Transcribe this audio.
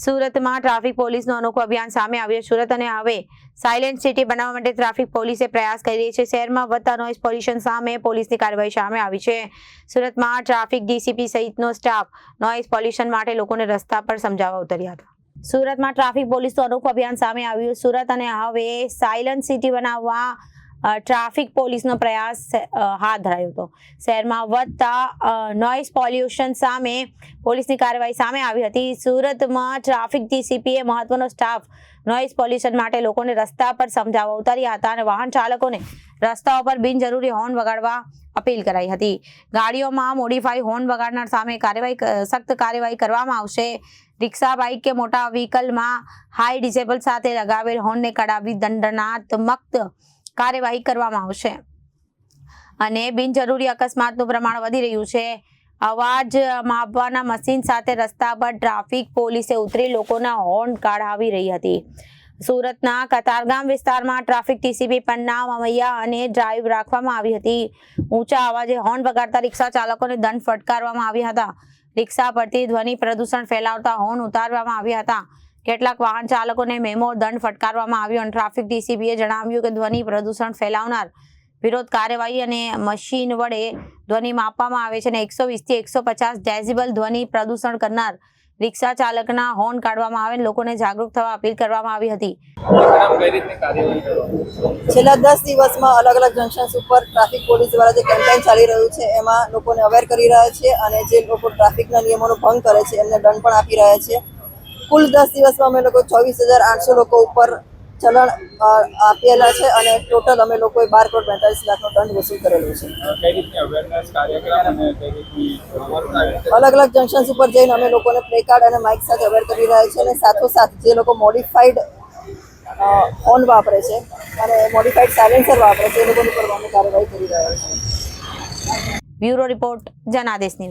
સુરતમાં ટ્રાફિક પોલીસનું અનોખું અભિયાન સામે આવ્યું. સુરત અને હવે સાયલેન્ટ સિટી બનાવવા માટે ટ્રાફિક પોલીસે પ્રયાસ કરી રહી છે. શહેરમાં વધતા નોઇઝ પોલ્યુશન સામે પોલીસની કાર્યવાહી સામે આવી છે. સુરતમાં ટ્રાફિક ડીસીપી સહિતનો સ્ટાફ નોઇઝ પોલ્યુશન માટે લોકોને રસ્તા પર સમજાવવા ઉતર્યા હતા. સુરતમાં ટ્રાફિક પોલીસનું અનોખું અભિયાન સામે આવ્યું. સુરત અને હવે સાયલેન્ટ સિટી બનાવવા ટ્રાફિક પોલીસનો પ્રયાસ હાથ ધરાયો હતો. શહેરમાં વધતા નોઇઝ પોલ્યુશન સામે પોલીસની કાર્યવાહી સામે આવી હતી. સુરતમાં ટ્રાફિક ડીસીપીએ મહત્વનો સ્ટાફ નોઇઝ પોલ્યુશન માટે લોકોને રસ્તા પર સમજાવવા ઉતાર્યા હતા અને વાહન ચાલકોને રસ્તાઓ પર બિનજરૂરી હોર્ન વગાડવા અપીલ કરાઈ હતી. ગાડીઓમાં મોડિફાઈ હોર્ન વગાડનાર સામે સખ્ત કાર્યવાહી કરવામાં આવશે. રિક્ષા, બાઇક કે મોટા વ્હીકલમાં હાઈ ડિસેબલ સાથે લગાવેલ હોર્નને કડાવી દંડનાત્મક કાર્યવાહી કરવામાં આવશે. અને બિનજરૂરી અકસ્માતનું પ્રમાણ વધી રહ્યું છે. અવાજ માપવાના મશીન સાથે રસ્તા પર ટ્રાફિક પોલીસે ઉતરી લોકોના હોર્ન કાઢાવી રહી હતી. સુરતના કતારગામ વિસ્તારમાં ટ્રાફિક ડીસીપી પન્ના મમૈયા અને ડ્રાઈવ રાખવામાં આવી હતી. ઊંચા અવાજે હોર્ન વગાડતા રિક્ષા ચાલકોને દંડ ફટકારવામાં આવ્યા હતા. રિક્ષા પરથી ધ્વનિ પ્રદૂષણ ફેલાવતા હોર્ન ઉતારવામાં આવ્યા હતા. કેટલાક વાહન ચાલકોને મેમો દંડ ફટકારવામાં આવ્યો અને ટ્રાફિક ડીસીપીએ જણાવ્યું કે ધ્વનિ પ્રદૂષણ ફેલાવનાર વિરોધ કાર્યવાહી અને મશીન વડે ધ્વનિ માપવામાં આવે છે અને 120 થી 150 ડેસિબલ ધ્વનિ પ્રદૂષણ કરનાર રિક્ષા ચાલકના હોર્ન કાઢવામાં આવે અને લોકોને જાગૃત થવા અપીલ કરવામાં આવી હતી. છેલ્લા 10 દિવસમાં અલગ અલગ જંકશન્સ ઉપર ટ્રાફિક પોલીસ દ્વારા જે કેમ્પેન ચાલી રહ્યું છે એમાં લોકોને અવેર કરી રહ્યા છે અને જે લોકો ટ્રાફિકના નિયમોનો ભંગ કરે છે એમને દંડ પણ આપી રહ્યા છે. કુલ 10 દિવસમાં અમે લોકો 24,800 લોકો ઉપર ચલણ આપેલા છે અને ટોટલ અમે લોકોએ 12,42 લાખનો દંડ વસૂલ કરેલો છે. અલગ અલગ જંકશન્સ ઉપર જઈને અમે લોકોને પ્લે કાર્ડ અને માઇક સાથે અવેર કરી રહ્યા છે અને સાથોસાથ જે લોકો મોડિફાઈડ હોર્ન વાપરે છે અને મોડિફાઈડ સાયલેન્સર વાપરે છે એ લોકોની પર અમે કાર્યવાહી કરી રહ્યા છીએ. Bureau report, Janadesh news.